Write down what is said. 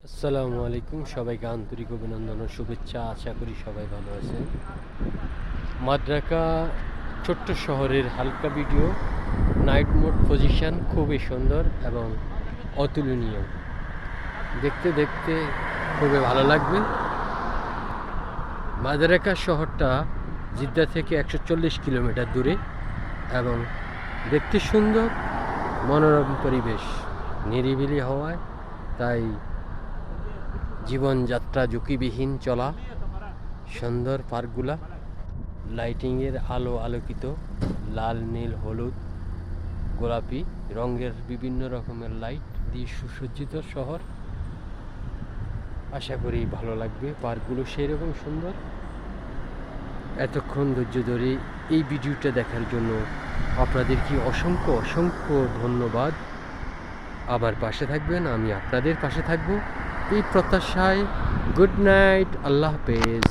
আসসালামু আলাইকুম, সবাইকে আন্তরিক অভিনন্দন ও শুভেচ্ছা। আশা করি সবাই ভালো আছেন। মাদ্রাকা ছোট্ট শহরের হালকা ভিডিও, নাইট মোড পজিশন খুবই সুন্দর এবং অতুলনীয়। দেখতে দেখতে খুবই ভালো লাগবে। মাদ্রাকা শহরটা জিদ্দা থেকে 140 কিলোমিটার দূরে এবং দেখতে সুন্দর, মনোরম পরিবেশ, নিরিবিলি হওয়ায় তাই জীবনযাত্রা ঝুঁকিবিহীন চলা। সুন্দর পার্কগুলা, লাইটিংয়ের আলো আলোকিত, লাল, নীল, হলুদ, গোলাপি রঙের বিভিন্ন রকমের লাইট দিয়ে সুসজ্জিত শহর। আশা করি ভালো লাগবে। পার্কগুলো সেই রকম সুন্দর। এতক্ষণ ধৈর্য ধরে এই ভিডিওটা দেখার জন্য আপনাদেরকে অসংখ্য অসংখ্য ধন্যবাদ। আমার পাশে থাকবেন, আমি আপনাদের পাশে থাকব এই প্রত্যাশায়। গুড নাইট, আল্লাহ হাফেজ।